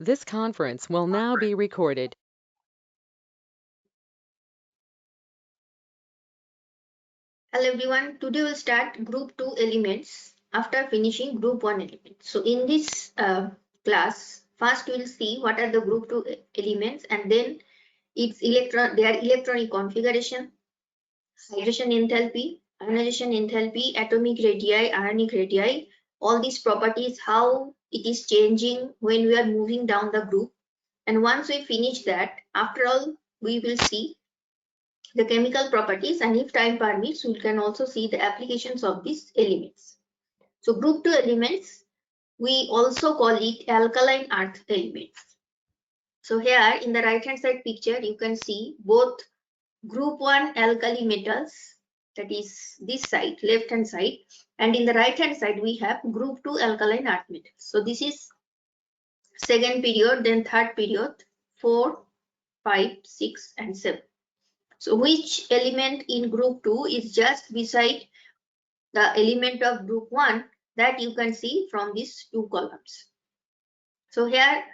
This conference will now be recorded. Hello everyone, today we'll start group 2 elements after finishing group 1 elements. So in this class, first we'll see what are the group 2 elements and then their electronic configuration, hydration enthalpy, ionization enthalpy, atomic radii, ionic radii, all these properties, how it is changing when we are moving down the group. And once we finish that, after all, we will see the chemical properties, and if time permits, we can also see the applications of these elements. So group 2 elements, we also call it alkaline earth elements. So here in the right hand side picture, you can see both group 1 alkali metals, that is this side, left hand side, and in the right hand side we have group 2 alkaline earth metals. So this is second period, then third period, 4, 5, 6 and 7. So which element in group 2 is just beside the element of group 1, that you can see from these two columns. So here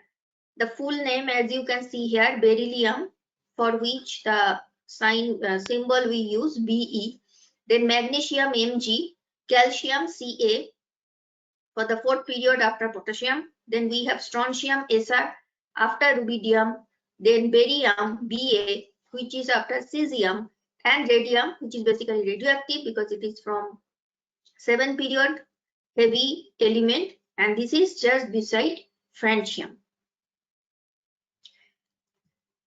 the full name, as you can see here, beryllium, for which the symbol we use Be, then magnesium Mg, calcium Ca for the fourth period after potassium, then we have strontium Sr after rubidium, then barium Ba, which is after cesium, and radium, which is basically radioactive because it is from 7th period heavy element, and this is just beside francium.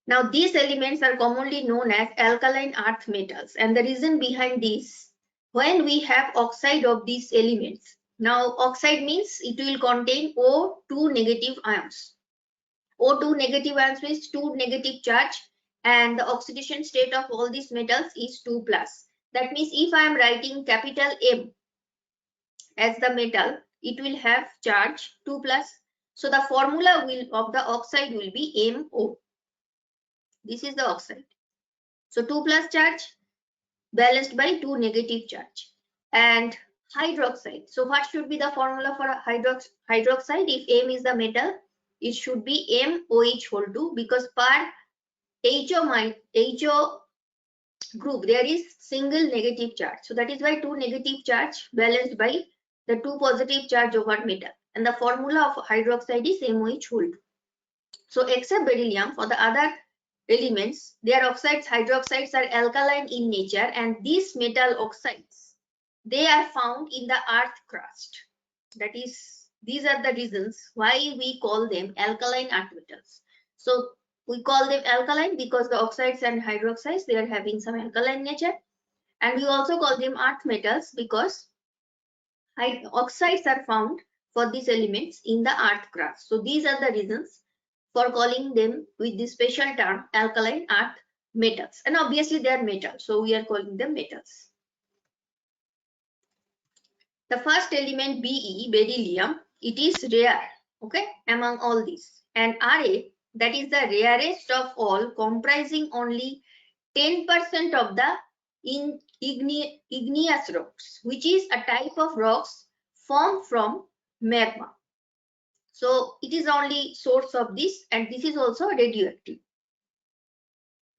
Now these elements are commonly known as alkaline earth metals, and the reason behind this, when we have oxide of these elements, now oxide means it will contain O2 negative ions. O2 negative ions means 2 negative charge, and the oxidation state of all these metals is 2+. That means if I am writing capital M as the metal, it will have charge 2+. So the formula of the oxide will be MO. This is the oxide. So 2+ charge balanced by 2 negative charge. And hydroxide. So what should be the formula for hydroxide? If M is the metal, it should be MOH whole 2, because per HO group there is single negative charge. So that is why 2 negative charge balanced by the 2 positive charge over metal. And the formula of hydroxide is MOH whole 2. So except beryllium, for the other elements, their oxides, hydroxides, are alkaline in nature, and these metal oxides, they are found in the earth crust. That is, these are the reasons why we call them alkaline earth metals. So we call them alkaline because the oxides and hydroxides, they are having some alkaline nature, and we also call them earth metals because oxides are found for these elements in the earth crust. So these are the reasons for calling them with this special term alkaline earth metals, and obviously they are metals, so we are calling them metals. The first element Be, beryllium, it is rare, okay, among all these, and Ra, that is the rarest of all, comprising only 10% of the igneous rocks, which is a type of rocks formed from magma. So it is only source of this, and this is also radioactive.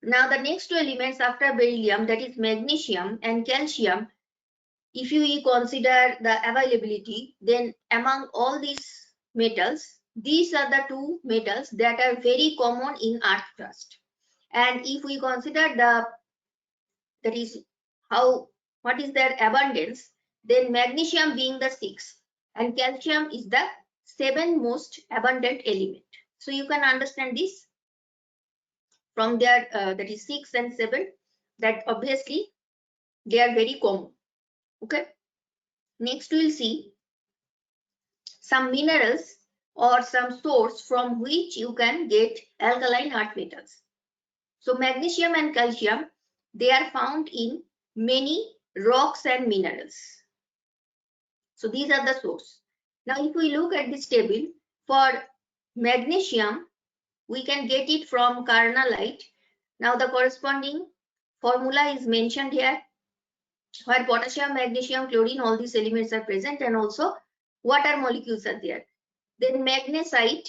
Now the next two elements after beryllium, that is magnesium and calcium, if you consider the availability, then among all these metals, these are the two metals that are very common in earth crust. And if we consider what is their abundance, then magnesium being the 6th and calcium is the 7th most abundant element. So you can understand this from their that is 6 and 7, that obviously they are very common. Okay. Next we will see some minerals or some source from which you can get alkaline earth metals. So magnesium and calcium, they are found in many rocks and minerals. So these are the source. Now if we look at this table, for magnesium we can get it from carnallite. Now the corresponding formula is mentioned here, where potassium, magnesium, chlorine, all these elements are present, and also water molecules are there. Then magnesite,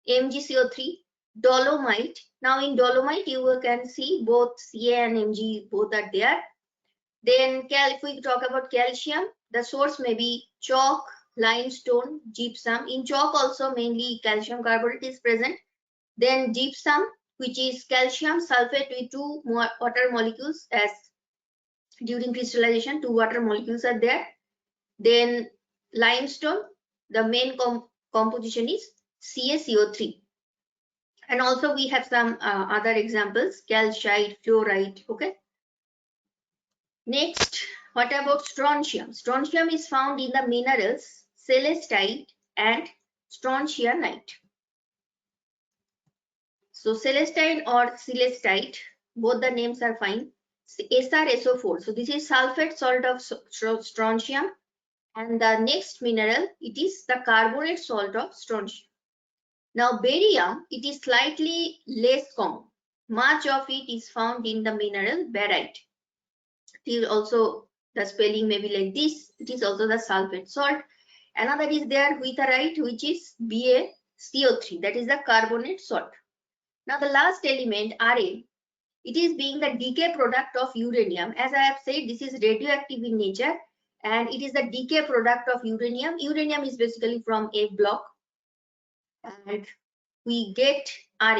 MgCO3, dolomite. Now in dolomite you can see both Ca and Mg both are there. Then if we talk about calcium, the source may be chalk, limestone, gypsum. In chalk also mainly calcium carbonate is present. Then gypsum, which is calcium sulfate with two water molecules, as during crystallization 2 water molecules are there. Then limestone, the main composition is CaCO3. And also we have some other examples, calcite, fluorite. Okay. Next, what about strontium? Strontium is found in the minerals celestite and strontianite. So celestine or celestite, both the names are fine. SrSO4. So this is sulfate salt of strontium. And the next mineral, it is the carbonate salt of strontium. Now barium, it is slightly less common. Much of it is found in the mineral barite. It is also, the spelling may be like this. It is also the sulfate salt. Another is there witherite, which is BaCO3, that is the carbonate salt. Now the last element, Ra, it is being the decay product of uranium. As I have said, this is radioactive in nature and it is the decay product of uranium. Uranium is basically from a block and we get Ra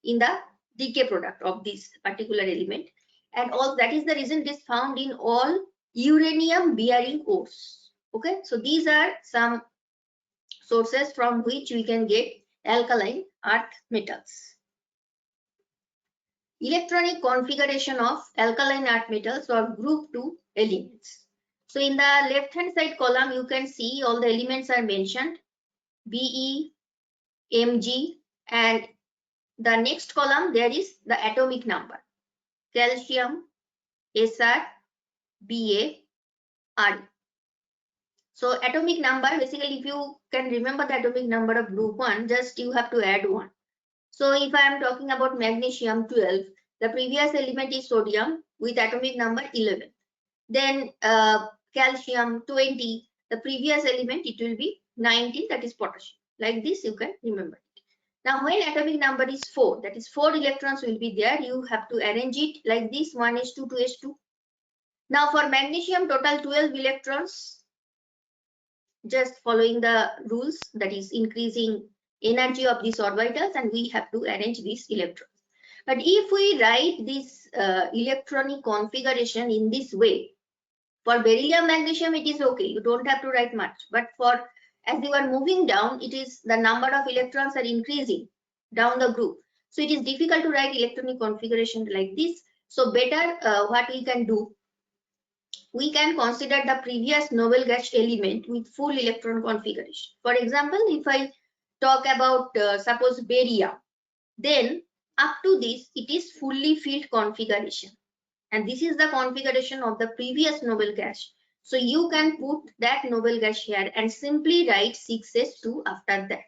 in the decay product of this particular element. And all that is the reason it is found in all uranium bearing ores. Okay, so these are some sources from which we can get alkaline earth metals. Electronic configuration of alkaline earth metals or group 2 elements. So in the left hand side column you can see all the elements are mentioned, Be, Mg, and the next column there is the atomic number, calcium, Sr, Ba, Re. So atomic number, basically if you can remember the atomic number of group 1, just you have to add 1. So if I am talking about magnesium 12, the previous element is sodium with atomic number 11. Then calcium 20, the previous element it will be 19, that is potassium. Like this you can remember it. Now when atomic number is 4, that is 4 electrons will be there, you have to arrange it like this, 1s2, 2s2. Now for magnesium total 12 electrons, just following the rules, that is increasing energy of these orbitals, and we have to arrange these electrons. But if we write this electronic configuration in this way, for beryllium magnesium it is okay, you don't have to write much, but for as you are moving down, it is the number of electrons are increasing down the group, so it is difficult to write electronic configuration like this. So better what we can do, we can consider the previous noble gas element with full electron configuration. For example, if I talk about suppose barium, then up to this it is fully filled configuration, and this is the configuration of the previous noble gas. So you can put that noble gas here and simply write 6s2 after that.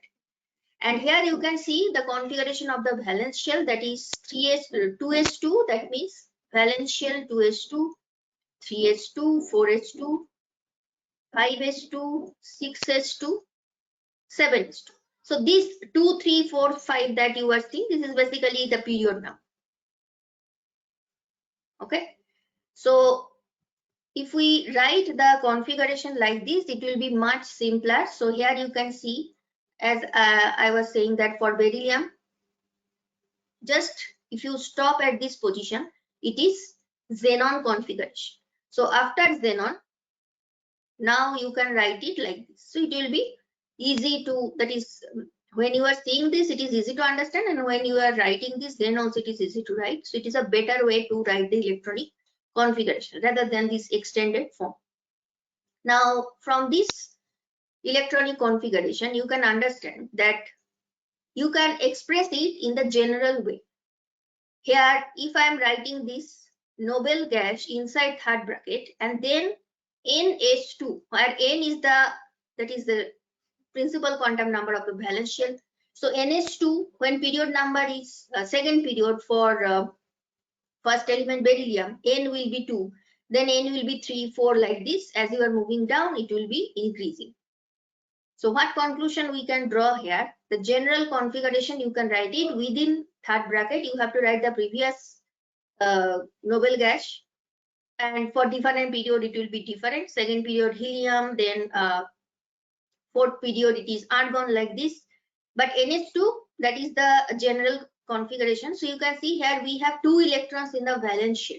And here you can see the configuration of the valence shell, that is 2s2, that means valence shell 2s2, 3s2, 4s2, 5s2, 6s2, 7s2. So these 2, 3, 4, 5 that you are seeing, this is basically the period number. Okay. So if we write the configuration like this, it will be much simpler. So here you can see, as I was saying, that for beryllium, just if you stop at this position, it is xenon configuration. So after xenon, now you can write it like this. So it will be easy to, that is, when you are seeing this, it is easy to understand, and when you are writing this, then also it is easy to write. So it is a better way to write the electronic configuration rather than this extended form. Now from this electronic configuration, you can understand that you can express it in the general way. Here, if I am writing this noble gas inside third bracket and then NH2, where N is the principal quantum number of the valence shell. So NH2, when period number is second period for first element beryllium, N will be 2, then N will be 3, 4, like this. As you are moving down, it will be increasing. So what conclusion we can draw here? the general configuration you can write it within third bracket. You have to write the previous noble gas, and for different period it will be different. Second period helium, then fourth period it is argon, like this. But NH2, that is the general configuration. So you can see here we have 2 electrons in the valence shell,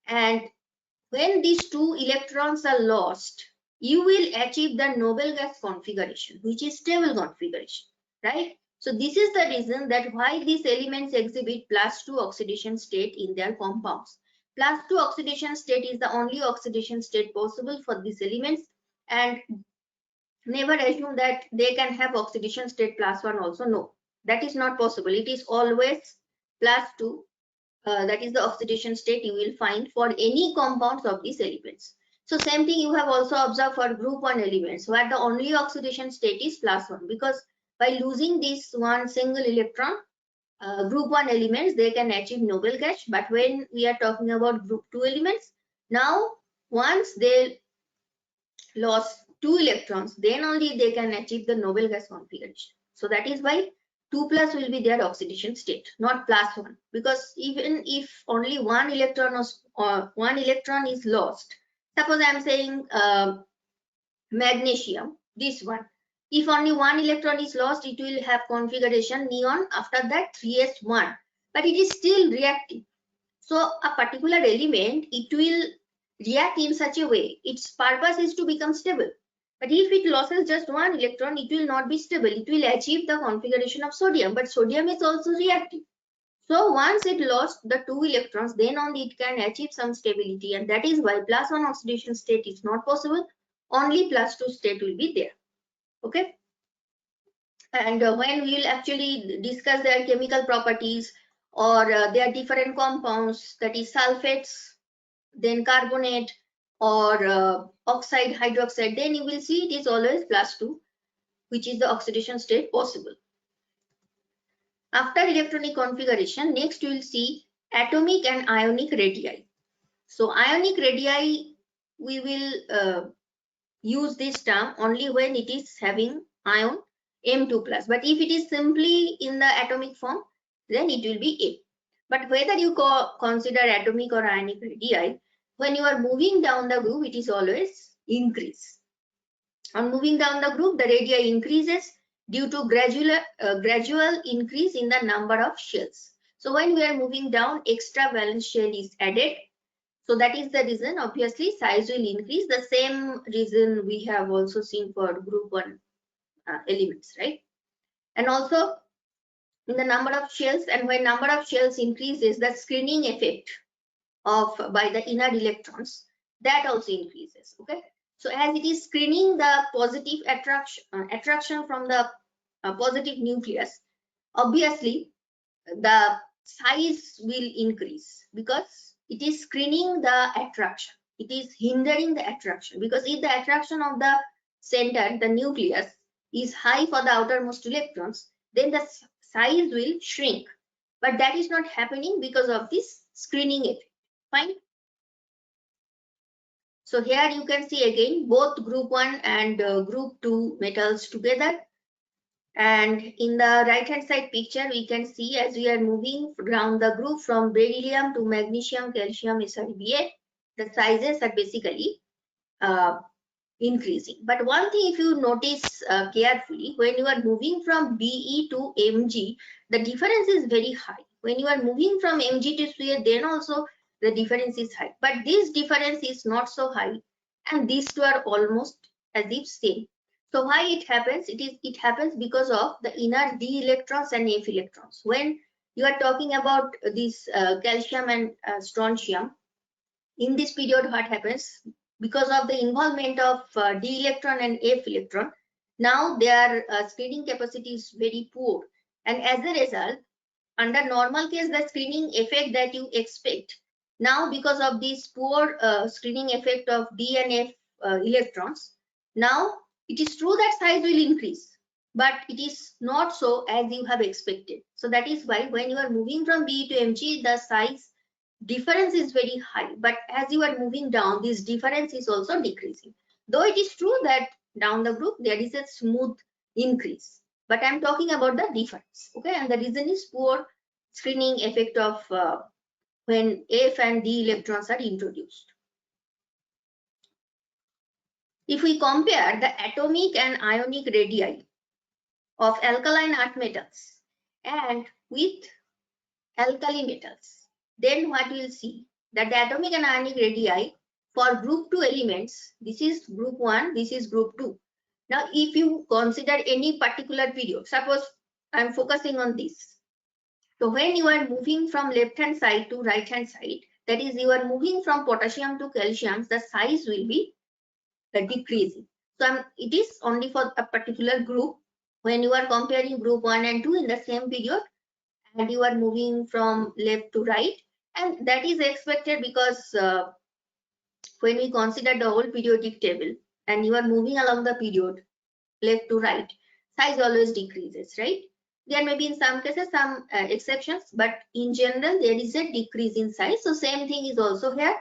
and when these 2 electrons are lost, you will achieve the noble gas configuration, which is stable configuration, right? So this is the reason that why these elements exhibit +2 oxidation state in their compounds. +2 oxidation state is the only oxidation state possible for these elements, and never assume that they can have oxidation state +1 also. No, that is not possible. It is always +2. That is the oxidation state you will find for any compounds of these elements. So same thing you have also observed for group 1 elements, where the only oxidation state is +1, because by losing this one single electron, group 1 elements, they can achieve noble gas. But when we are talking about group 2 elements, now once they lost 2 electrons, then only they can achieve the noble gas configuration. So that is why 2 plus will be their oxidation state, not +1, because even if only one electron is lost, suppose I am saying magnesium, this one, if only one electron is lost, it will have configuration neon, after that 3s1, but it is still reactive. So a particular element, it will react in such a way, its purpose is to become stable. But if it loses just one electron, it will not be stable. It will achieve the configuration of sodium, but sodium is also reactive. So once it lost the 2 electrons, then only it can achieve some stability, and that is why +1 oxidation state is not possible. Only +2 state will be there. Okay. And when we will actually discuss their chemical properties or their different compounds, that is sulfates, then carbonate, or oxide, hydroxide, then you will see it is always +2, which is the oxidation state possible. After electronic configuration, next you will see atomic and ionic radii. So ionic radii, we will use this term only when it is having ion M2+. But if it is simply in the atomic form, then it will be A. But whether you consider atomic or ionic radii, when you are moving down the group, it is always increase. On moving down the group, the radii increases due to gradual increase in the number of shells. So when we are moving down, extra valence shell is added. So that is the reason, obviously, size will increase. The same reason we have also seen for group 1 elements, right? And also in the number of shells, and when number of shells increases, the screening effect of by the inner electrons, that also increases. Okay. So as it is screening the positive attraction from the positive nucleus, obviously the size will increase, because it is screening the attraction. It is hindering the attraction, because if the attraction of the center, the nucleus, is high for the outermost electrons, then the size will shrink. But that is not happening because of this screening effect. Fine. So here you can see again both group 1 and group 2 metals together. And in the right hand side picture, we can see as we are moving around the group from beryllium to magnesium, calcium, SrBa, the sizes are basically increasing. But one thing, if you notice carefully, when you are moving from Be to Mg, the difference is very high. When you are moving from Mg to Ca, then also the difference is high. But this difference is not so high, and these two are almost as if same. So why it happens? It happens because of the inner d electrons and f electrons. When you are talking about this calcium and strontium, in this period, what happens? Because of the involvement of d electron and f electron, now their screening capacity is very poor, and as a result, under normal case, the screening effect that you expect, now because of this poor screening effect of d and f electrons, now it is true that size will increase, but it is not so as you have expected. So that is why when you are moving from Be to Mg, the size difference is very high, but as you are moving down, this difference is also decreasing. Though it is true that down the group there is a smooth increase, but I'm talking about the difference. Okay, and the reason is poor screening effect of when F and D electrons are introduced. If we compare the atomic and ionic radii of alkaline earth metals and with alkali metals, then what we'll see that the atomic and ionic radii for group 2 elements, this is group 1, this is group 2. Now, if you consider any particular period, suppose I'm focusing on this. So when you are moving from left hand side to right hand side, that is you are moving from potassium to calcium, the size will be decreasing. So it is only for a particular group. When you are comparing group 1 and 2 in the same period and you are moving from left to right, and that is expected because when we consider the whole periodic table and you are moving along the period left to right, size always decreases, right? There may be in some cases some exceptions, but in general there is a decrease in size. So same thing is also here.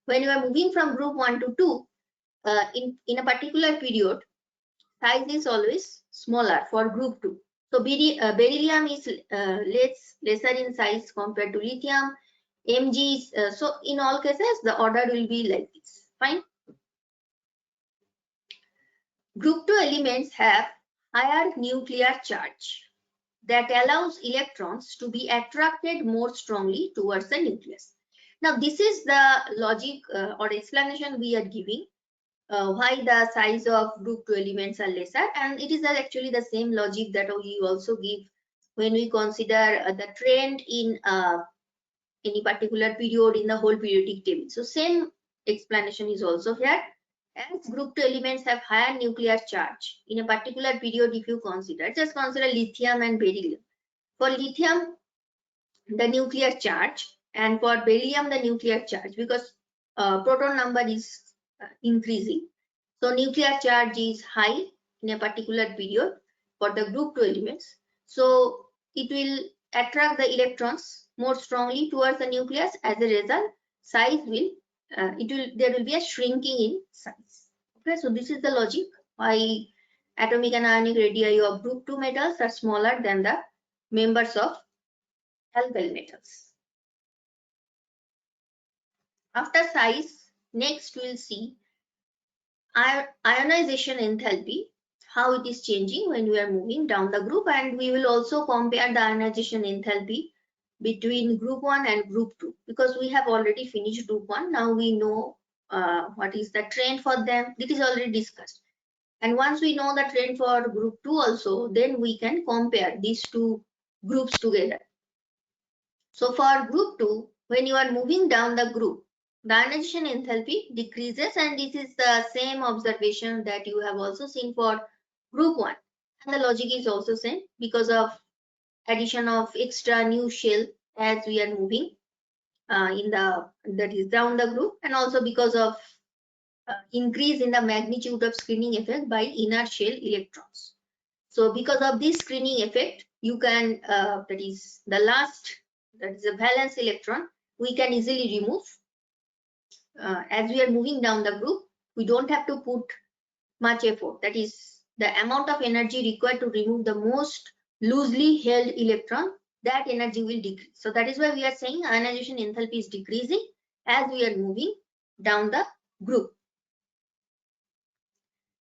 When you are moving from group 1 to 2, in a particular period, size is always smaller for group 2. So beryllium is lesser in size compared to lithium. Mg is, so in all cases the order will be like this. Fine. Group 2 elements have higher nuclear charge that allows electrons to be attracted more strongly towards the nucleus. Now, this is the logic or explanation we are giving why the size of group 2 elements are lesser, and it is actually the same logic that we also give when we consider the trend in any particular period in the whole periodic table. So, same explanation is also here. As group 2 elements have higher nuclear charge in a particular period, if you consider, just consider lithium and beryllium. For lithium, the nuclear charge, and for beryllium, the nuclear charge, because proton number is increasing. So nuclear charge is high in a particular period for the group 2 elements. So it will attract the electrons more strongly towards the nucleus. As a result, size will there will be a shrinking in size. Okay, so this is the logic why atomic and ionic radii of group 2 metals are smaller than the members of alkali metals. After size, next we'll see ionization enthalpy, how it is changing when we are moving down the group, and we will also compare the ionization enthalpy between group 1 and group 2, because we have already finished group 1. Now we know what is the trend for them. It is already discussed, and once we know the trend for group 2 also, then we can compare these two groups together. So for group 2, when you are moving down the group, the ionization enthalpy decreases, and this is the same observation that you have also seen for group 1. And the logic is also same because of addition of extra new shell as we are moving that is down the group, and also because of increase in the magnitude of screening effect by inner shell electrons. So because of this screening effect, you can that is the last, that is a valence electron, we can easily remove. As we are moving down the group, we don't have to put much effort. That is the amount of energy required to remove the most loosely held electron, that energy will decrease. So that is why we are saying ionization enthalpy is decreasing as we are moving down the group.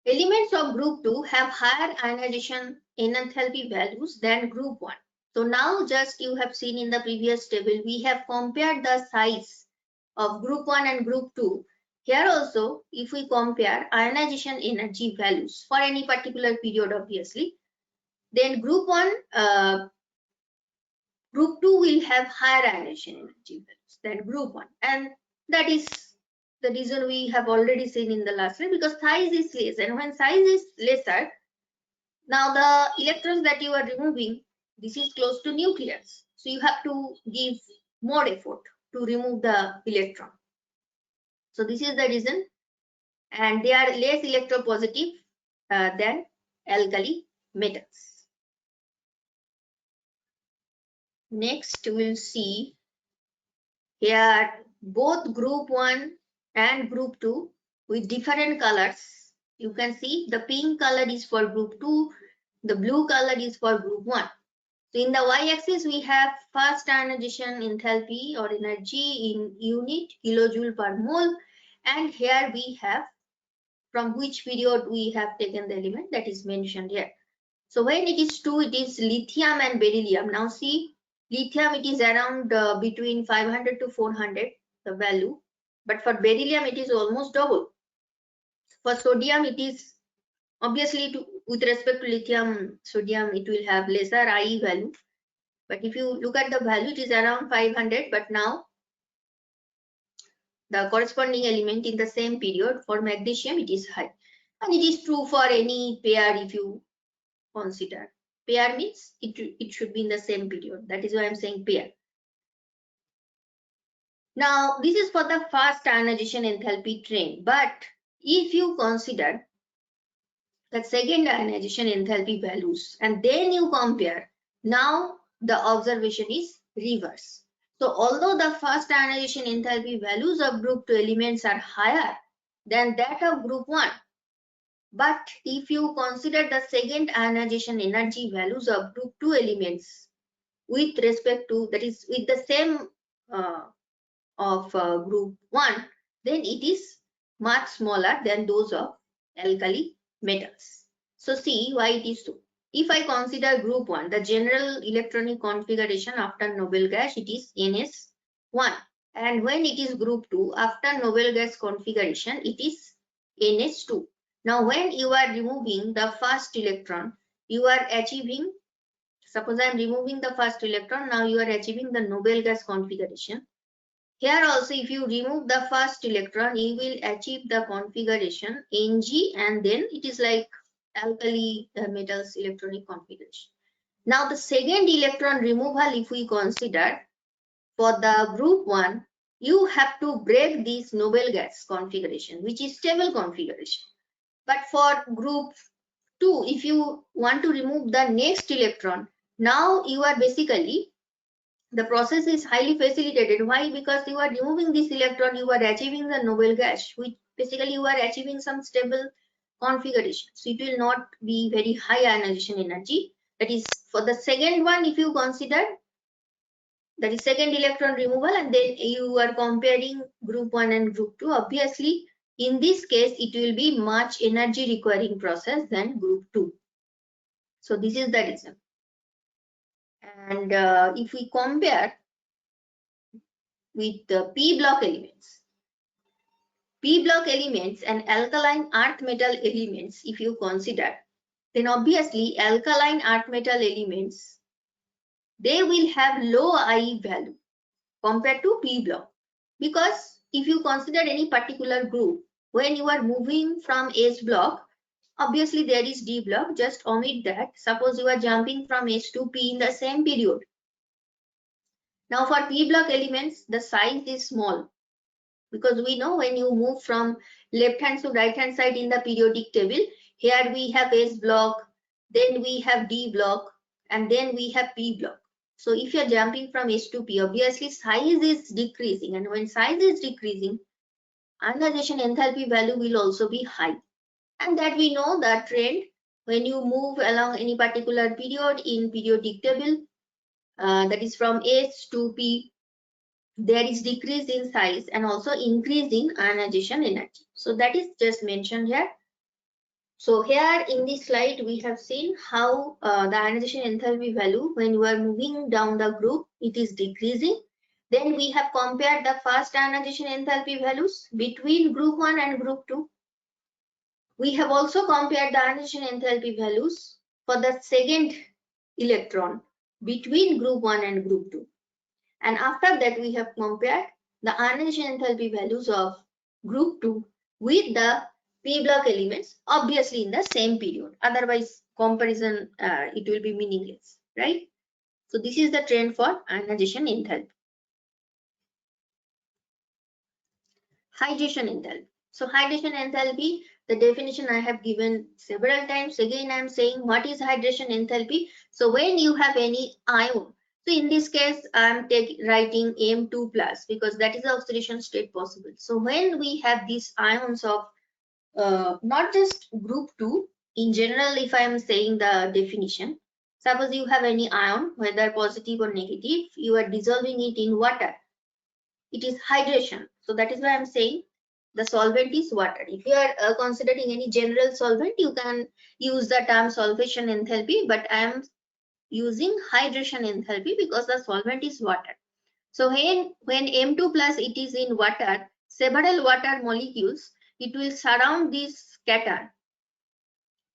Elements of group 2 have higher ionization enthalpy values than group 1. So now just you have seen in the previous table, we have compared the size of group 1 and group 2. Here also, if we compare ionization energy values for any particular period, obviously, then group 2 will have higher ionization energy values than group 1. And that is the reason we have already seen in the last slide, because size is less, and when size is lesser, now the electrons that you are removing, this is close to nucleus, so you have to give more effort to remove the electron. So this is the reason, and they are less electropositive than alkali metals. Next we'll see here both group 1 and group 2 with different colors. You can see the pink color is for group 2, The blue color is for group 1. So in the y-axis, we have first ionization enthalpy or energy in unit kilojoule per mole, and here we have from which period we have taken the element that is mentioned here. So when it is 2, it is lithium and beryllium. Now see, lithium it is around between 500 to 400 the value, but for beryllium it is almost double. For sodium it is obviously with respect to lithium, sodium it will have lesser IE value. But if you look at the value, it is around 500. But now the corresponding element in the same period for magnesium it is high, and it is true for any pair. If you consider pair means it should be in the same period. That is why I'm saying pair. Now this is for the first ionization enthalpy trend. But if you consider the second ionization enthalpy values and then you compare, now the observation is reverse. So although the first ionization enthalpy values of group 2 elements are higher than that of group 1, but if you consider the second ionization energy values of group 2 elements with respect to, that is with the same of group 1, then it is much smaller than those of alkali metals. So see why it is so. If I consider group 1, the general electronic configuration after noble gas, it is NS1. And when it is group 2, after noble gas configuration, it is NS2. Now when you are removing the first electron, you are achieving, suppose I am removing the first electron, now you are achieving the noble gas configuration. Here also, if you remove the first electron, you will achieve the configuration Ng, and then it is like alkali metals electronic configuration. Now the second electron removal, if we consider for the group 1, you have to break this noble gas configuration, which is stable configuration. But for group 2, if you want to remove the next electron, now you are basically, the process is highly facilitated. Why? Because you are removing this electron, you are achieving the noble gas, which basically you are achieving some stable configuration. So it will not be very high ionization energy. That is for the second one, if you consider, that is second electron removal, and then you are comparing group 1 and group 2. Obviously, in this case, it will be much energy requiring process than group 2. So this is the reason. And if we compare with the p block elements, p block elements and alkaline earth metal elements, if you consider, then obviously alkaline earth metal elements, they will have low IE value compared to p block, because if you consider any particular group, when you are moving from S block, obviously there is D block, just omit that. Suppose you are jumping from S to P in the same period. Now for p block elements, the size is small, because we know when you move from left hand to right hand side in the periodic table, here we have S block, then we have D block, and then we have P block. So if you are jumping from S to P, obviously size is decreasing, and when size is decreasing, ionization enthalpy value will also be high. And that we know the trend when you move along any particular period in periodic table, that is from S to P, there is decrease in size and also increase in ionization energy. So that is just mentioned here. So here in this slide, we have seen how the ionization enthalpy value, when you are moving down the group, it is decreasing. Then we have compared the first ionization enthalpy values between group 1 and group 2. We have also compared the ionization enthalpy values for the second electron between group 1 and group 2. And after that, we have compared the ionization enthalpy values of group 2 with the p block elements, obviously in the same period. Otherwise, comparison it will be meaningless, right? So this is the trend for ionization enthalpy. Hydration enthalpy. So hydration enthalpy, the definition I have given several times. Again, I am saying what is hydration enthalpy. So when you have any ion, so in this case, I am writing M2 plus because that is the oxidation state possible. So when we have these ions of not just group 2, in general, if I am saying the definition, suppose you have any ion, whether positive or negative, you are dissolving it in water. It is hydration. So that is why I am saying the solvent is water. If you are considering any general solvent, you can use the term solvation enthalpy, but I am using hydration enthalpy because the solvent is water. So when M2 plus it is in water, several water molecules, it will surround this cation.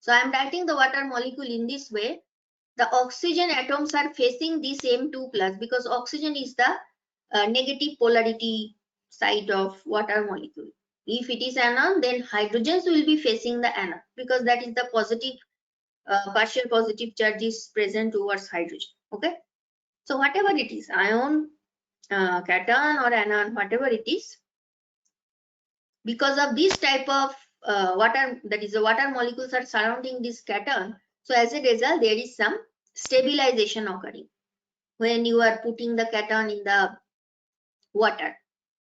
So I am writing the water molecule in this way. The oxygen atoms are facing this M2 plus because oxygen is the negative polarity side of water molecule. If it is anion, then hydrogens will be facing the anion because that is the positive, partial positive charge is present towards hydrogen. Okay. So whatever it is, ion, cation or anion, whatever it is, because of this type of water, that is the water molecules are surrounding this cation. So as a result, there is some stabilization occurring when you are putting the cation in the water.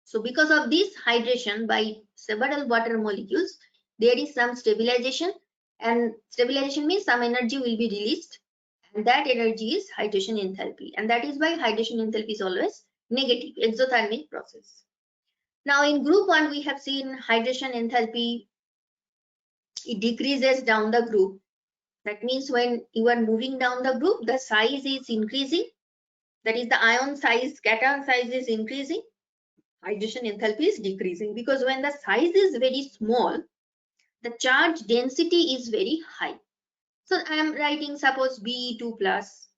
So because of this hydration by several water molecules, there is some stabilization, and stabilization means some energy will be released, and that energy is hydration enthalpy, and that is why hydration enthalpy is always negative, exothermic process. Now in group 1 we have seen hydration enthalpy, it decreases down the group. That means when you are moving down the group, the size is increasing, that is the ion size, cation size is increasing, hydration enthalpy is decreasing, because when the size is very small, the charge density is very high. So I am writing suppose Be2 plus,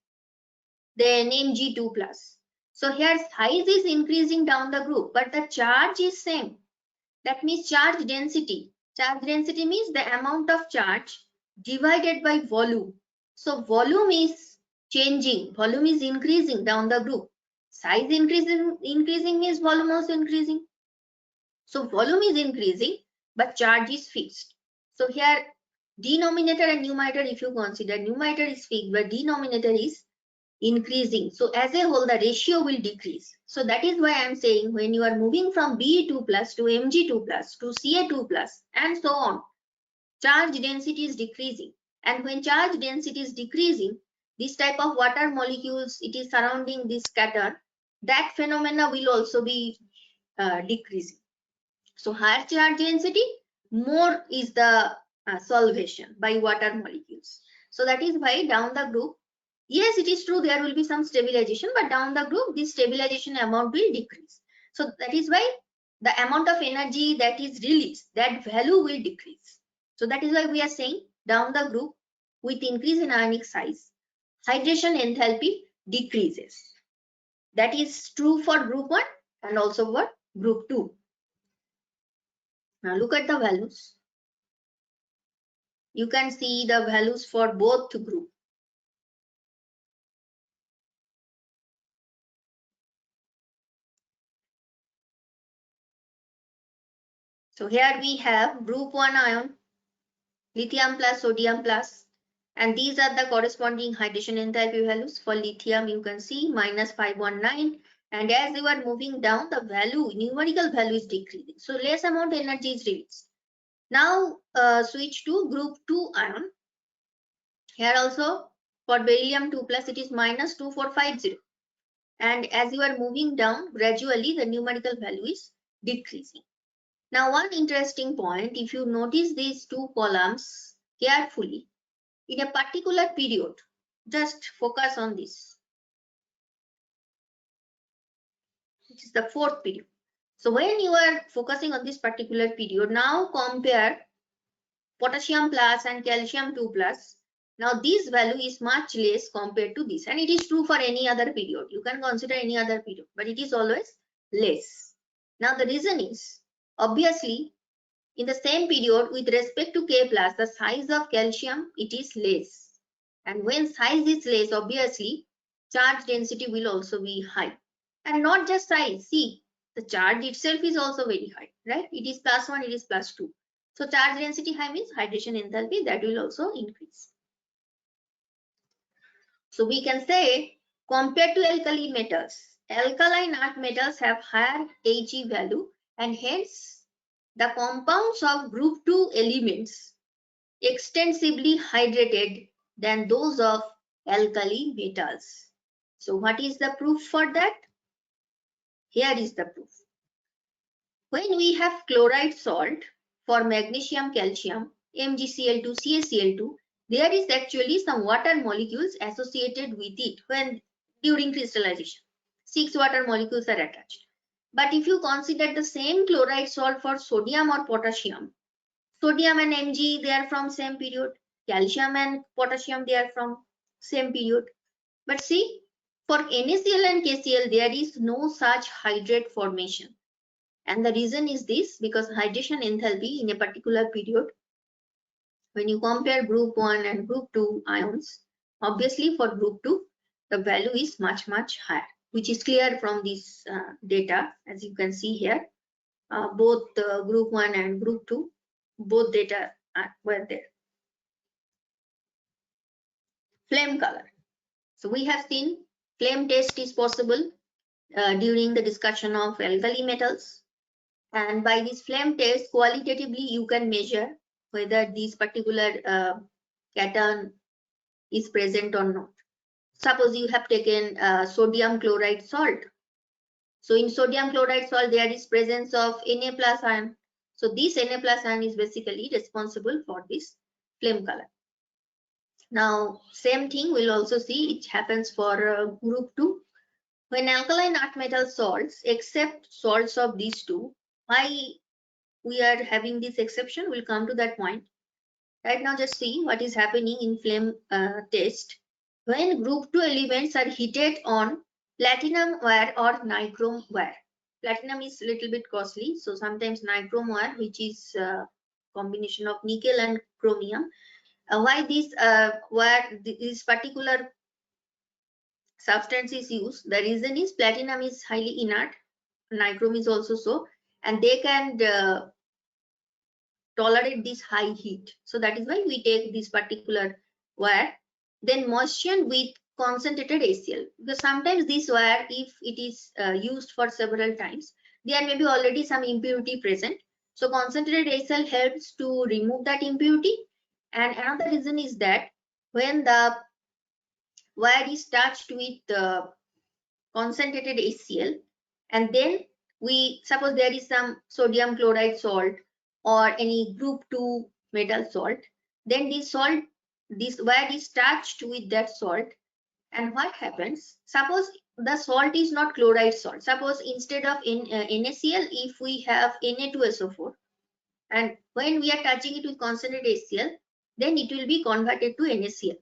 then Mg2 plus. So here size is increasing down the group, but the charge is same. That means charge density. Charge density means the amount of charge divided by volume. So volume is changing, volume is increasing down the group. Size increasing means volume also increasing. So volume is increasing, but charge is fixed. So here denominator and numerator, if you consider, numerator is fixed, but denominator is increasing. So as a whole, the ratio will decrease. So that is why I am saying when you are moving from Be2 plus to Mg2 plus to Ca2 plus and so on, charge density is decreasing. And when charge density is decreasing, this type of water molecules, it is surrounding this cation, that phenomena will also be decreasing. So higher charge density, more is the solvation by water molecules. So that is why down the group, yes, it is true there will be some stabilization, but down the group, this stabilization amount will decrease. So that is why the amount of energy that is released, that value will decrease. So that is why we are saying down the group, with increase in ionic size, hydration enthalpy decreases. That is true for group 1 and also for group 2. Now look at the values. You can see the values for both group. So here we have group 1 ion, lithium plus sodium plus, and these are the corresponding hydration enthalpy values. For lithium you can see minus 519, and as you are moving down, the value, numerical value is decreasing. So less amount energy is released. Now switch to group 2 ion. Here also for beryllium 2 plus it is minus 2450. And as you are moving down, gradually the numerical value is decreasing. Now one interesting point, if you notice these two columns carefully, in a particular period, just focus on this. It is the 4th period. So when you are focusing on this particular period, now compare potassium plus and calcium 2 plus. Now this value is much less compared to this, and it is true for any other period. You can consider any other period, but it is always less. Now the reason is, obviously, in the same period with respect to K plus, the size of calcium, it is less. And when size is less, obviously, charge density will also be high. And not just size, see, the charge itself is also very high, right? It is +1, it is +2. So charge density high means hydration enthalpy, that will also increase. So we can say, compared to alkali metals, alkaline earth metals have higher He value, and hence the compounds of group 2 elements, extensively hydrated than those of alkali metals. So what is the proof for that? Here is the proof. When we have chloride salt for magnesium, calcium, MgCl2, CaCl2, there is actually some water molecules associated with it when during crystallization. 6 water molecules are attached. But if you consider the same chloride salt for sodium or potassium, sodium and Mg, they are from same period. Calcium and potassium, they are from same period. But see, for NaCl and KCl, there is no such hydrate formation. And the reason is this, because hydration enthalpy in a particular period, when you compare group 1 and group 2 ions, obviously for group 2, the value is much higher, which is clear from this data. As you can see here, both group 1 and group 2, both data were there. Flame color. So we have seen flame test is possible during the discussion of alkali metals. And by this flame test, qualitatively you can measure whether this particular cation is present or not. Suppose you have taken sodium chloride salt. So in sodium chloride salt, there is presence of Na plus ion. So this Na plus ion is basically responsible for this flame color. Now, same thing we'll also see it happens for group 2. When alkaline earth metal salts, except salts of these two, why we are having this exception? We'll come to that point. Right now, just see what is happening in flame test. When group 2 elements are heated on platinum wire or nichrome wire. Platinum is a little bit costly, so sometimes nichrome wire, which is a combination of nickel and chromium. Why this particular substance is used? The reason is platinum is highly inert, nichrome is also so, and they can tolerate this high heat. So that is why we take this particular wire, then moisten with concentrated HCl. Because sometimes this wire, if it is used for several times, there may be already some impurity present. So concentrated HCl helps to remove that impurity. And another reason is that when the wire is touched with concentrated HCl, and then we suppose there is some sodium chloride salt or any group 2 metal salt, then this wire is touched with that salt, and what happens? Suppose the salt is not chloride salt. Suppose instead of NaCl, if we have Na2SO4, and when we are touching it with concentrated HCl, then it will be converted to NaCl.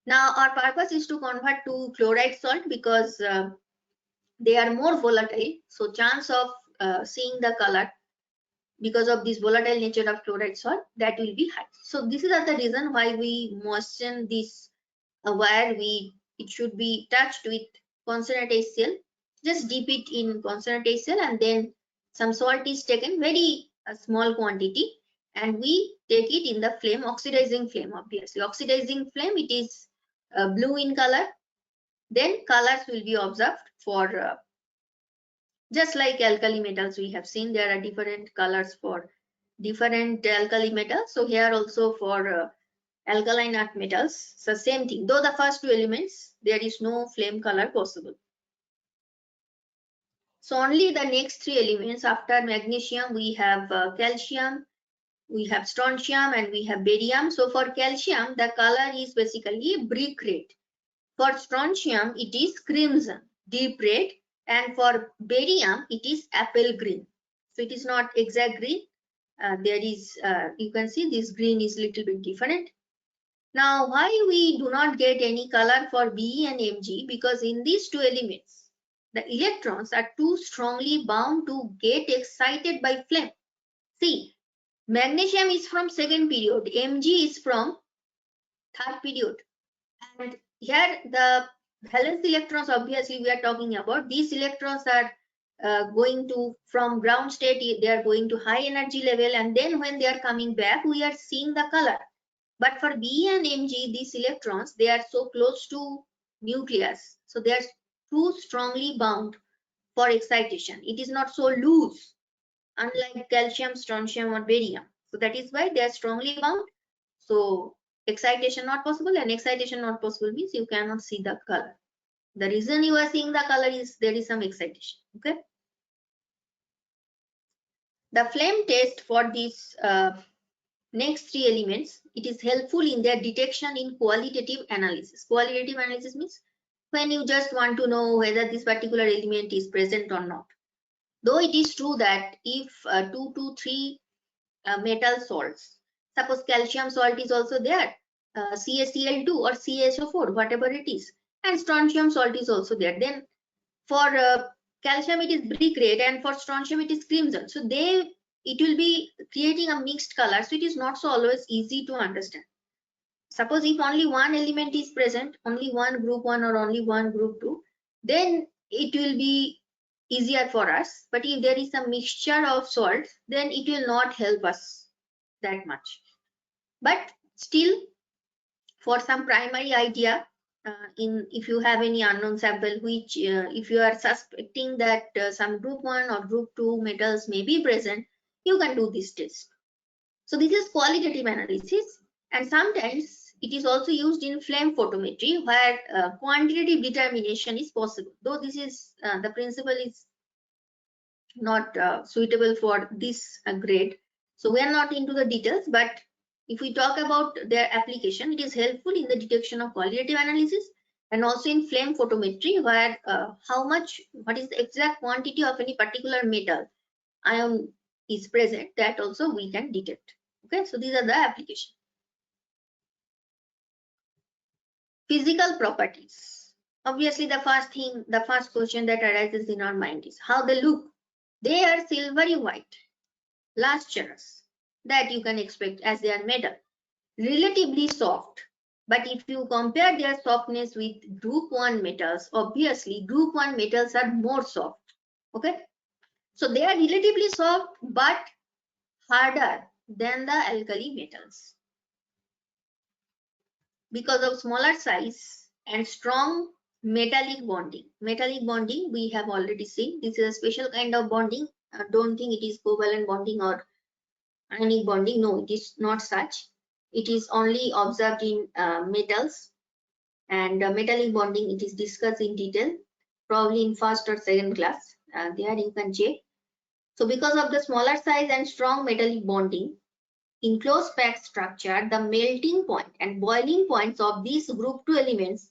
Now our purpose is to convert to chloride salt because they are more volatile, so chance of seeing the color because of this volatile nature of chloride salt, that will be high. So this is the reason why we moisten this wire. It should be touched with concentrated HCl. Just dip it in concentrated HCl, and then some salt is taken, very small quantity, and we take it in the flame, oxidizing flame. Obviously oxidizing flame, it is blue in color. Then colors will be observed for just like alkali metals. We have seen there are different colors for different alkali metals. So here also for alkaline earth metals, so same thing. Though the first two elements, there is no flame color possible. So only the next three elements after magnesium, we have calcium, we have strontium, and we have barium. So for calcium, the color is basically brick red. For strontium, it is crimson, deep red, and for barium, it is apple green. So it is not exact green. There is, you can see this green is little bit different. Now, why we do not get any color for Be and Mg? Because in these two elements, the electrons are too strongly bound to get excited by flame. See, magnesium is from second period, Mg is from third period. And here the valence electrons, obviously we are talking about, these electrons are going to from ground state, they are going to high energy level, and then when they are coming back, we are seeing the color. But for Be and Mg, these electrons, they are so close to nucleus, so they are too strongly bound for excitation. It is not so loose, unlike calcium, strontium, or barium. So that is why they are strongly bound. So excitation not possible, and excitation not possible means you cannot see the color. The reason you are seeing the color is there is some excitation. Okay. The flame test for these next three elements, it is helpful in their detection in qualitative analysis. Qualitative analysis means when you just want to know whether this particular element is present or not. Though it is true that if 2 to 3 metal salts, suppose calcium salt is also there, CaCl2 or CaSO4, whatever it is, and strontium salt is also there, then for calcium it is brick red and for strontium it is crimson. So it will be creating a mixed color, so it is not so always easy to understand. Suppose if only one element is present, only one group 1 or only one group 2, then it will be easier for us. But if there is a mixture of salts, then it will not help us that much. But still, for some primary idea, if you have any unknown sample, which if you are suspecting that some group 1 or group 2 metals may be present, you can do this test. So this is qualitative analysis, and sometimes it is also used in flame photometry where quantitative determination is possible, though this is the principle is not suitable for this grade. So we are not into the details, but if we talk about their application, it is helpful in the detection of qualitative analysis and also in flame photometry where what is the exact quantity of any particular metal ion is present, that also we can detect. Okay, so these are the applications. Physical properties. Obviously, the first question that arises in our mind is how they look. They are silvery white, lustrous, that you can expect as they are metal. Relatively soft, but if you compare their softness with group 1 metals, obviously group 1 metals are more soft. Okay, so they are relatively soft but harder than the alkali metals. Because of smaller size and strong metallic bonding. Metallic bonding we have already seen. This is a special kind of bonding. Don't think it is covalent bonding or ionic bonding. No, it is not such. It is only observed in metals, and metallic bonding it is discussed in detail probably in first or second class. There you can check. So because of the smaller size and strong metallic bonding, in close packed structure, the melting point and boiling points of these group 2 elements,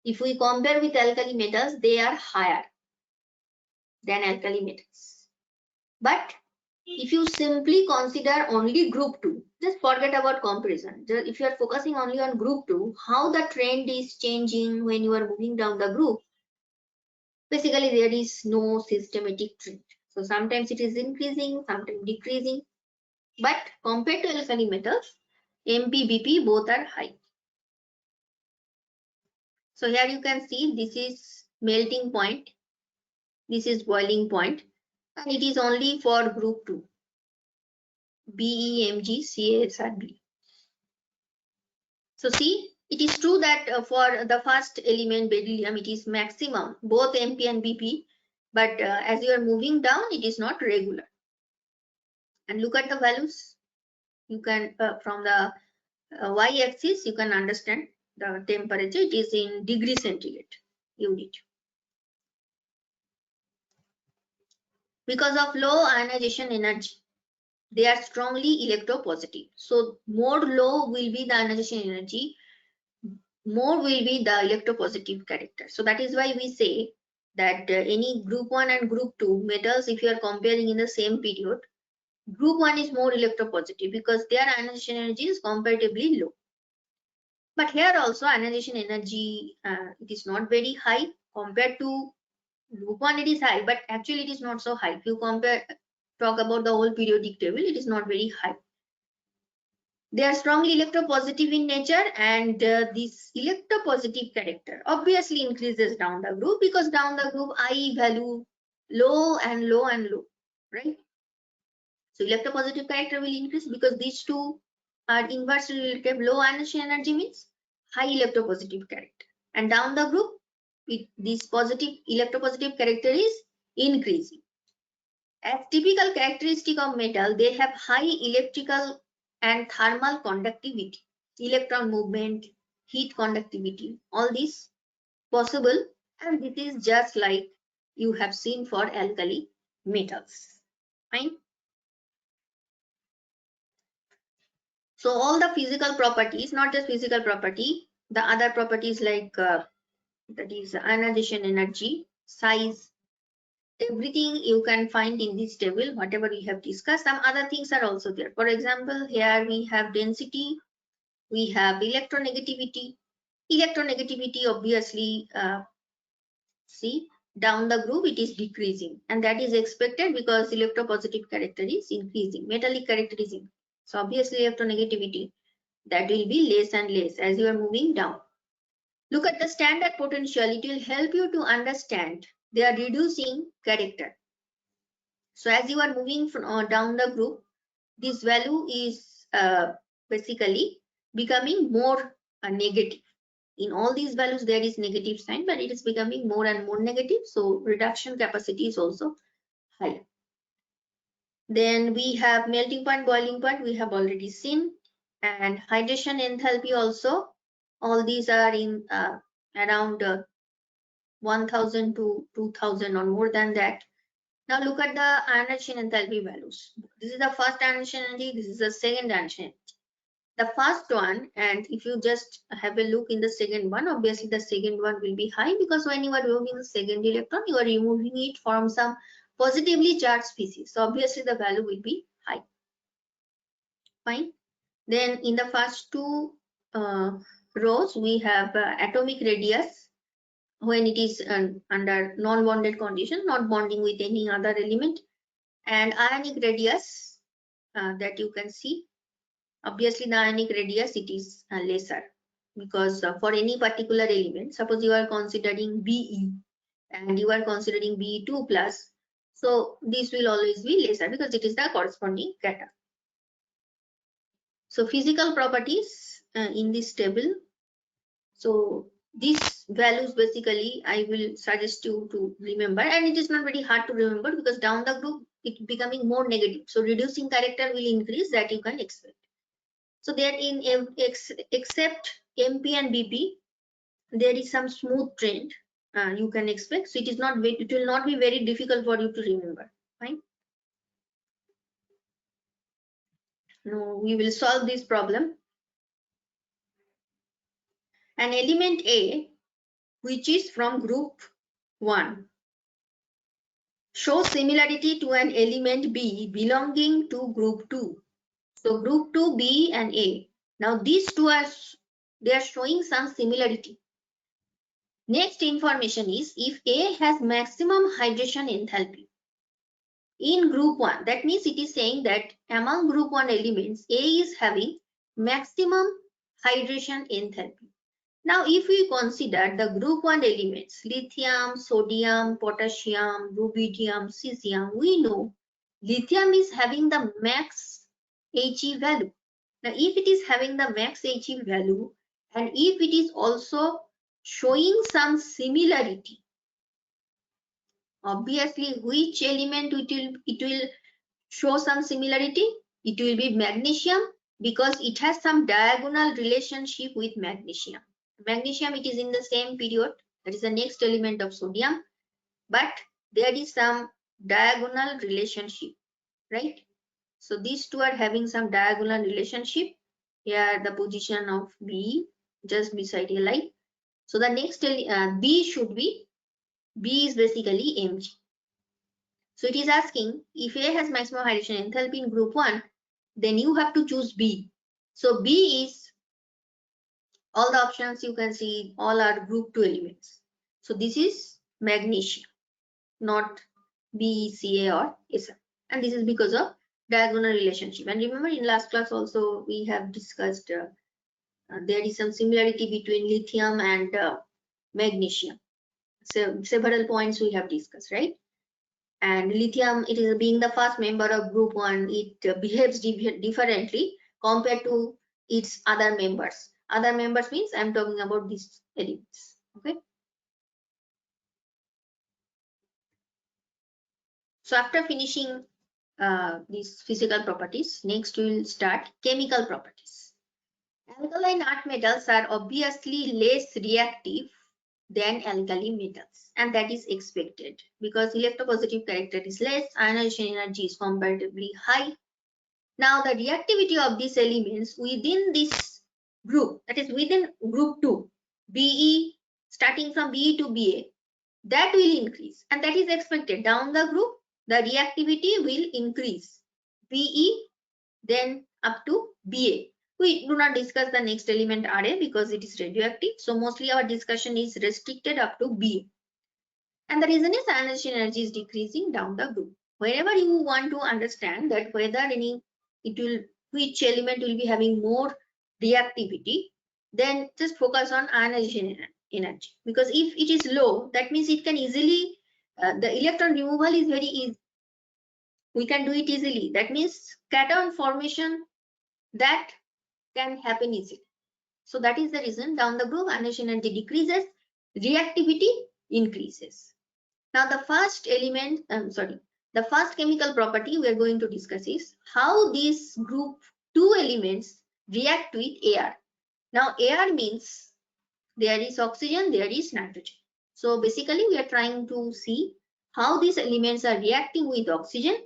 if we compare with alkali metals, they are higher than alkali metals. But if you simply consider only group 2, just forget about comparison. If you are focusing only on group 2, how the trend is changing when you are moving down the group, basically there is no systematic trend. So sometimes it is increasing, sometimes decreasing. But compared to alkali metals, MP, BP both are high. So here you can see this is melting point, this is boiling point, and it is only for group 2, BE, MG, CaSrB. So see, it is true that for the first element beryllium, it is maximum, both MP and BP, but as you are moving down, it is not regular. And look at the values. You can, from the y-axis, you can understand the temperature. It is in degree centigrade unit. Because of low ionization energy, they are strongly electropositive. So more low will be the ionization energy, more will be the electropositive character. So that is why we say that any group 1 and group 2 metals, if you are comparing in the same period, group 1 is more electropositive because their ionization energy is comparatively low. But here also ionization energy, it is not very high compared to group 1, it is high, but actually it is not so high. If you talk about the whole periodic table, it is not very high. They are strongly electropositive in nature, and this electropositive character obviously increases down the group because down the group I value low and low and low, right? So electropositive character will increase because these two are inversely relative. Low ionization energy means high electropositive character, and down the group this positive electropositive character is increasing. As typical characteristic of metal, they have high electrical and thermal conductivity, electron movement, heat conductivity, all these possible, and it is just like you have seen for alkali metals. Fine. So all the physical properties, not just physical property, the other properties like that is ionization energy, size, everything you can find in this table, whatever we have discussed. Some other things are also there. For example, here we have density, we have electronegativity. Electronegativity obviously, see, down the group it is decreasing, and that is expected because electropositive character is increasing, metallic character is increasing. So obviously electronegativity, that will be less and less as you are moving down. Look at the standard potential, it will help you to understand they are reducing character. So as you are moving from, down the group, this value is basically becoming more negative. In all these values there is negative sign, but it is becoming more and more negative, so reduction capacity is also higher. Then we have melting point, boiling point, we have already seen, and hydration enthalpy also. All these are in around 1000 to 2000 or more than that. Now look at the ionization enthalpy values. This is the first ionization energy, this is the second ionization energy. The first one, and if you just have a look in the second one, obviously the second one will be high because when you are removing the second electron, you are removing it from some positively charged species. So obviously the value will be high. Fine. Then in the first two rows, we have atomic radius when it is under non-bonded condition, not bonding with any other element, and ionic radius that you can see. Obviously the ionic radius, it is lesser because for any particular element, suppose you are considering Be and you are considering Be2 plus, so this will always be lesser because it is the corresponding cation. So physical properties in this table. So these values basically I will suggest you to remember, and it is not very hard to remember because down the group it becoming more negative. So reducing character will increase, that you can expect. So there in except MP and BP, there is some smooth trend you can expect. So it will not be very difficult for you to remember. Fine. Now we will solve this problem. An element A, which is from group 1, shows similarity to an element B belonging to group 2. So group 2, B and A. Now these two they are showing some similarity. Next information is if A has maximum hydration enthalpy in group 1, that means it is saying that among group 1 elements, A is having maximum hydration enthalpy. Now if we consider the group 1 elements, lithium, sodium, potassium, rubidium, cesium, we know lithium is having the max He value. Now if it is having the max He value and if it is also showing some similarity, obviously which element it will show some similarity? It will be magnesium because it has some diagonal relationship with magnesium. Magnesium, it is in the same period, that is the next element of sodium, but there is some diagonal relationship, right? So these two are having some diagonal relationship. Here the position of B just beside a line. So the next B should be, B is basically Mg. So it is asking if A has maximum hydration enthalpy in group 1, then you have to choose B. So B is, all the options you can see, all are group 2 elements. So this is magnesium, not B, Ca or Sm. And this is because of diagonal relationship. And remember in last class also we have discussed there is some similarity between lithium and magnesium. So several points we have discussed, right? And lithium, it is being the first member of group 1, it behaves differently compared to its other members. Other members means I am talking about these elements. Okay. So after finishing these physical properties. Next we will start chemical properties. Alkaline earth metals are obviously less reactive than alkali metals, and that is expected because electropositive character is less, ionization energy is comparatively high. Now the reactivity of these elements within this group, that is within group 2, Be, starting from Be to Ba, that will increase, and that is expected. Down the group, the reactivity will increase. Be, then up to Ba. We do not discuss the next element Ra because it is radioactive. So mostly our discussion is restricted up to Ba. And the reason is ionization energy is decreasing down the group. Wherever you want to understand that whether which element will be having more reactivity, then just focus on ionization energy. Because if it is low, that means it can easily, the electron removal is very easy. We can do it easily. That means cation formation that can happen easily. So that is the reason down the group ionization energy decreases, reactivity increases. Now the first element, the first chemical property we are going to discuss is how these group 2 elements react with air. Now air means there is oxygen, there is nitrogen. So basically we are trying to see how these elements are reacting with oxygen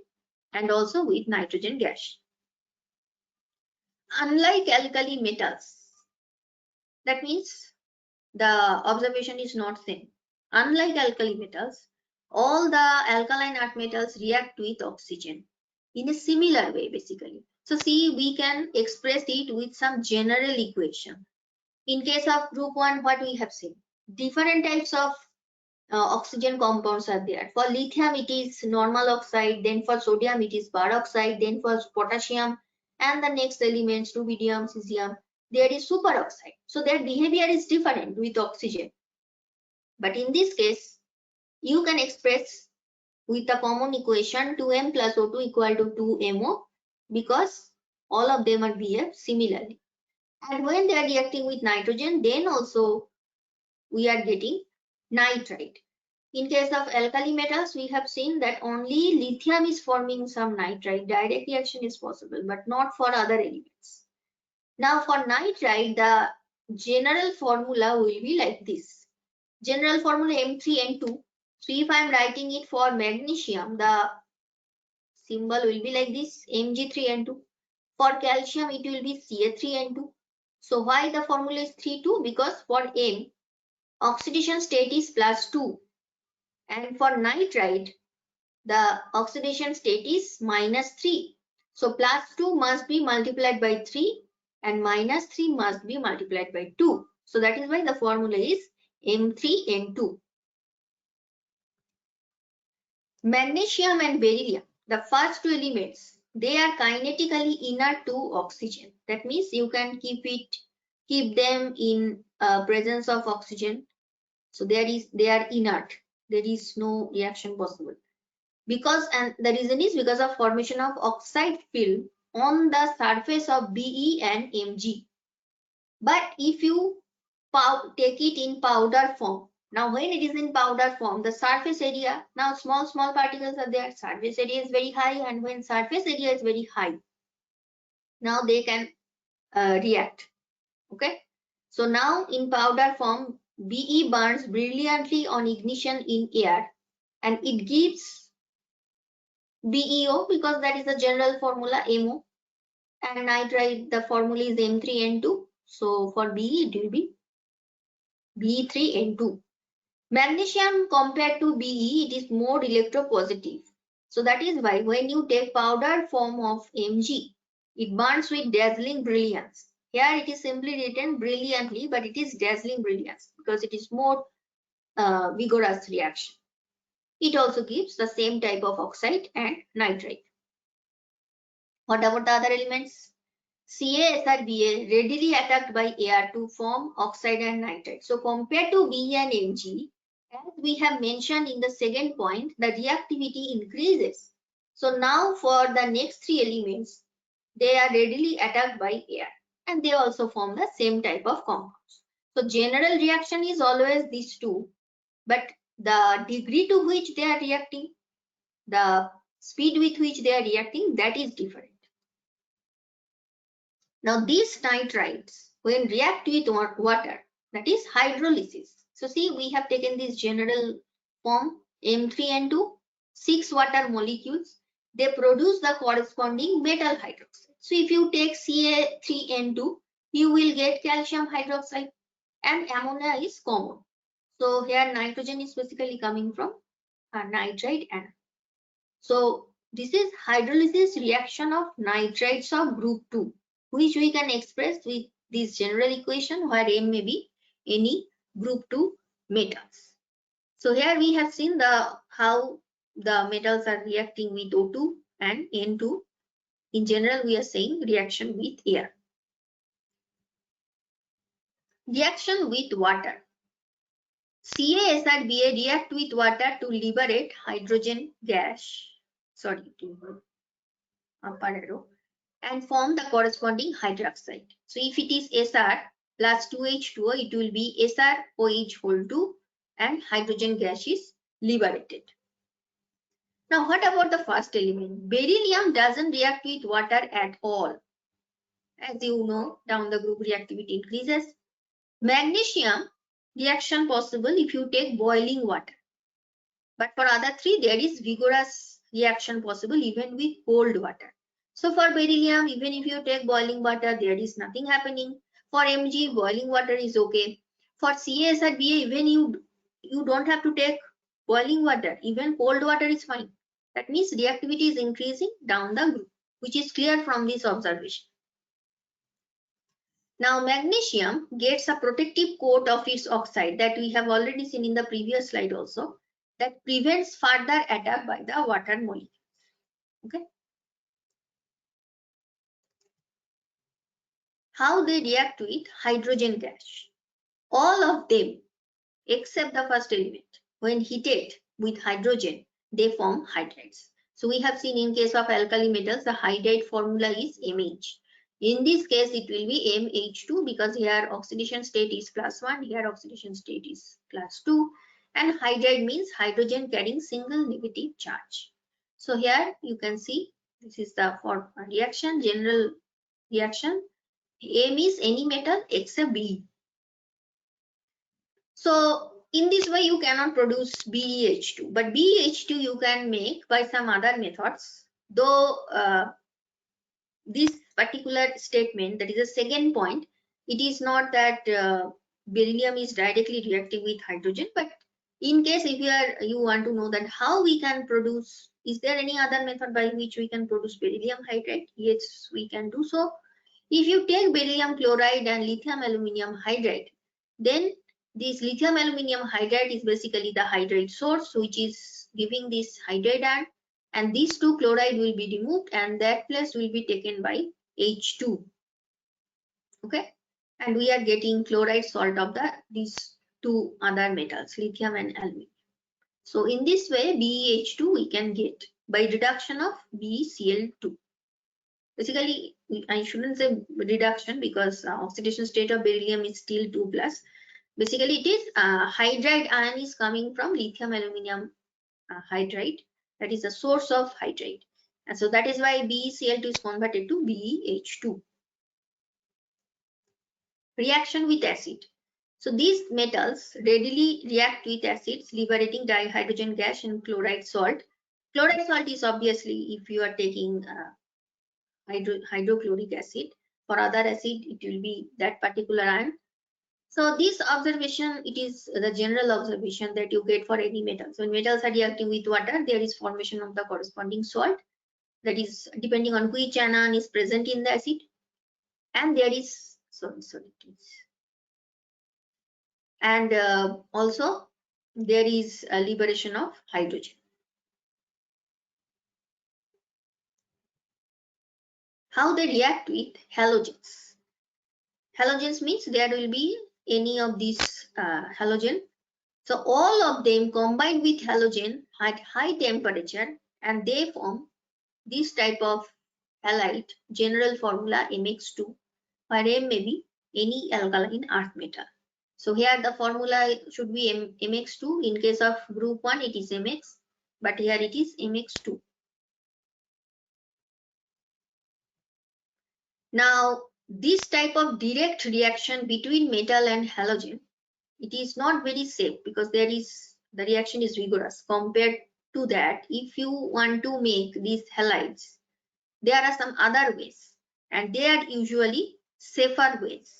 and also with nitrogen gas. Unlike alkali metals, that means the observation is not same. Unlike alkali metals, all the alkaline earth metals react with oxygen in a similar way basically. So see, we can express it with some general equation. In case of group 1, what we have seen? Different types of oxygen compounds are there. For lithium it is normal oxide, then for sodium it is peroxide, then for potassium and the next elements rubidium, cesium, there is superoxide. So their behavior is different with oxygen. But in this case, you can express with a common equation 2m plus O2 equal to 2MO because all of them are behave similarly. And when they are reacting with nitrogen, then also we are getting nitrite. In case of alkali metals, we have seen that only lithium is forming some nitrite. Direct reaction is possible, but not for other elements. Now for nitrite, the general formula will be like this. General formula M3N2. So if I am writing it for magnesium, the symbol will be like this, Mg3N2. For calcium, it will be Ca3N2. So why the formula is 3,2? Because for M, oxidation state is +2. And for nitrite, the oxidation state is -3. So +2 must be multiplied by 3 and -3 must be multiplied by 2. So that is why the formula is M3N2. Magnesium and beryllium, the first 2 elements, they are kinetically inert to oxygen. That means you can keep them in presence of oxygen. So they are inert. There is no reaction possible. And the reason is because of formation of oxide film on the surface of Be and Mg. But if you take it in powder form, now when it is in powder form, the surface area, now small particles are there, surface area is very high, and when surface area is very high, now they can react. Okay, so now in powder form, Be burns brilliantly on ignition in air and it gives BeO because that is the general formula MO, and nitrite, the formula is M3N2. So for Be it will be Be3N2. Magnesium compared to Be, it is more electropositive. So that is why when you take powder form of Mg, it burns with dazzling brilliance. Here it is simply written brilliantly, but it is dazzling brilliance because it is more vigorous reaction. It also gives the same type of oxide and nitrite. What about the other elements? CaSrBa readily attacked by air to form oxide and nitrite. So compared to Be and Mg, as we have mentioned in the second point, the reactivity increases. So now for the next 3 elements, they are readily attacked by air and they also form the same type of compounds. So general reaction is always these two, but the degree to which they are reacting, the speed with which they are reacting, that is different. Now these nitrites, when react with water, that is hydrolysis. So see, we have taken this general form M3N2, 6 water molecules. They produce the corresponding metal hydroxide. So if you take Ca3N2, you will get calcium hydroxide, and ammonia is common. So here nitrogen is basically coming from nitrite anion. So this is hydrolysis reaction of nitrites of group 2, which we can express with this general equation where M may be any group 2 metals. So here we have seen how the metals are reacting with O2 and N2. In general, we are saying reaction with air. Reaction with water. CaSrBa react with water to liberate hydrogen gas. Upper arrow, and form the corresponding hydroxide. So if it is Sr plus 2H2O, it will be SrOH whole 2 and hydrogen gas is liberated. Now what about the first element? Beryllium doesn't react with water at all. As you know, down the group reactivity increases. Magnesium reaction possible if you take boiling water. But for other three, there is vigorous reaction possible even with cold water. So for beryllium, even if you take boiling water, there is nothing happening. For Mg, boiling water is okay. For CaSrBa, even you don't have to take boiling water. Even cold water is fine. That means reactivity is increasing down the group, which is clear from this observation. Now magnesium gets a protective coat of its oxide that we have already seen in the previous slide also, that prevents further attack by the water molecules. Okay. How they react with hydrogen gas? All of them except the first element, when heated with hydrogen, they form hydrides. So we have seen in case of alkali metals, the hydride formula is MH. In this case, it will be MH2 because here oxidation state is +1, here oxidation state is +2, and hydride means hydrogen carrying single negative charge. So here you can see this is the for reaction, general reaction. M is any metal except B. So in this way you cannot produce BeH2, but BeH2 you can make by some other methods, though this particular statement, that is the second point, it is not that beryllium is directly reactive with hydrogen, but in case if you want to know that how we can produce, is there any other method by which we can produce beryllium hydride? Yes, we can do so. If you take beryllium chloride and lithium aluminium hydride, then this lithium aluminium hydride is basically the hydride source, which is giving this hydride ion, and these two chloride will be removed and that place will be taken by H2. Okay, and we are getting chloride salt of these two other metals, lithium and aluminium. So in this way, BeH2 we can get by reduction of BeCl2. Basically, I shouldn't say reduction because oxidation state of beryllium is still 2+. Basically, it is hydride ion is coming from lithium aluminium hydride. That is the source of hydride. And so that is why BeCl2 is converted to BeH2. Reaction with acid. So these metals readily react with acids, liberating dihydrogen gas and chloride salt. Chloride salt is obviously if you are taking hydrochloric acid. For other acid, it will be that particular ion. So this observation, it is the general observation that you get for any metal. So when metals are reacting with water, there is formation of the corresponding salt. That is depending on which anion is present in the acid. And there is, and also there is a liberation of hydrogen. How they react with halogens. Halogens means there will be any of these halogen. So all of them combined with halogen at high temperature and they form this type of halide, general formula Mx2, where M may be any alkaline earth metal. So here the formula should be Mx2. In case of group 1 it is Mx, but here it is Mx2. Now, this type of direct reaction between metal and halogen, it is not very safe because the reaction is rigorous. Compared to that, if you want to make these halides, there are some other ways, and they are usually safer ways.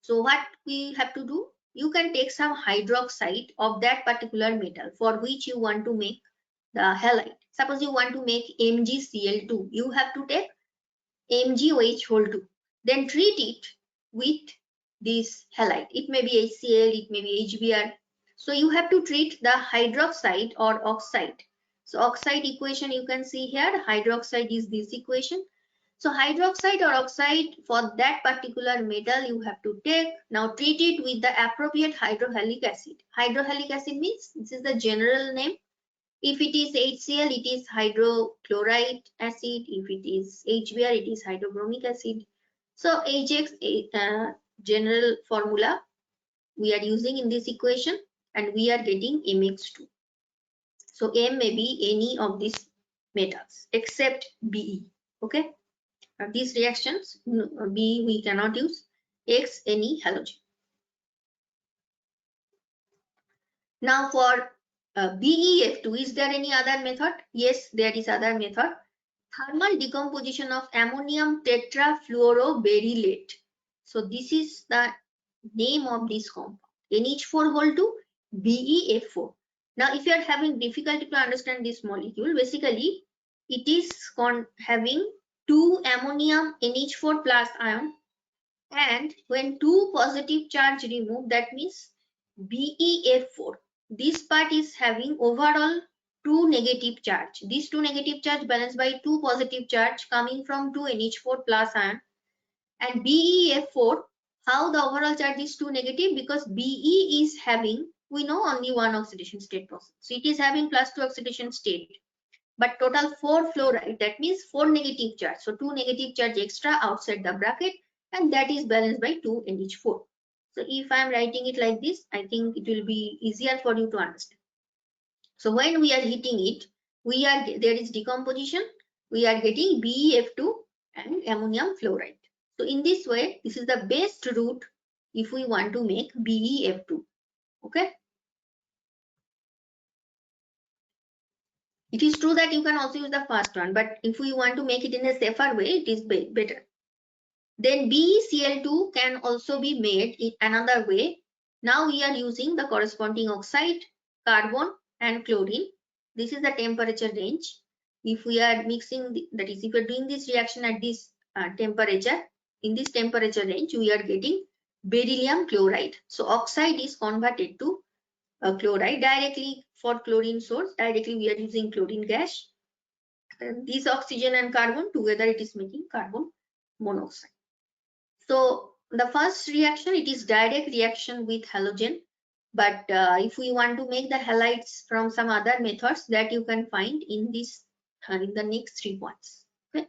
So what we have to do, you can take some hydroxide of that particular metal for which you want to make the halide. Suppose you want to make MgCl2, you have to take MgOH whole 2, then treat it with this halide. It may be HCl, it may be HBr. So you have to treat the hydroxide or oxide. So oxide equation you can see here, hydroxide is this equation. So hydroxide or oxide for that particular metal you have to take. Now treat it with the appropriate hydrohalic acid. Hydrohalic acid means this is the general name. If it is HCl, it is hydrochloride acid. If it is HBr, it is hydrobromic acid. So HX general formula we are using in this equation, and we are getting MX2. So M may be any of these metals except Be. Okay. These reactions, B we cannot use, X any halogen. Now for BeF2, is there any other method? Yes, there is other method. Thermal decomposition of ammonium tetrafluoroberylate. So this is the name of this compound, NH4 whole 2 BeF4. Now if you are having difficulty to understand this molecule, basically it is having 2 ammonium NH4 plus ion, and when 2 positive charge removed, that means BeF4, this part is having overall 2 negative charge. These 2 negative charge balanced by 2 positive charge coming from 2 NH4 plus ion. And BeF4, how the overall charge is 2 negative? Because Be is having, we know, only one oxidation state process. So it is having +2 oxidation state. But total 4 fluoride, that means 4 negative charge. So 2 negative charge extra outside the bracket, and that is balanced by 2 NH4. So if I am writing it like this, I think it will be easier for you to understand. So when we are heating it, there is decomposition, we are getting BeF2 and ammonium fluoride. So in this way, this is the best route if we want to make BeF2. Okay. It is true that you can also use the first one, but if we want to make it in a safer way, it is better. Then BeCl2 can also be made in another way. Now we are using the corresponding oxide, carbon and chlorine. This is the temperature range. If we are mixing, that is, if we are doing this reaction at this temperature, in this temperature range, we are getting beryllium chloride. So oxide is converted to chloride directly for chlorine source. Directly we are using chlorine gas. And this oxygen and carbon together, it is making carbon monoxide. So the first reaction, it is direct reaction with halogen. But if we want to make the halides from some other methods, that you can find in this in the next 3 points. Okay.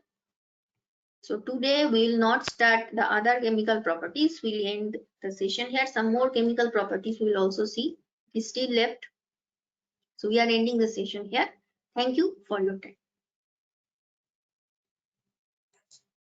So today we will not start the other chemical properties. We'll end the session here. Some more chemical properties we will also see. Is still left. So we are ending the session here. Thank you for your time.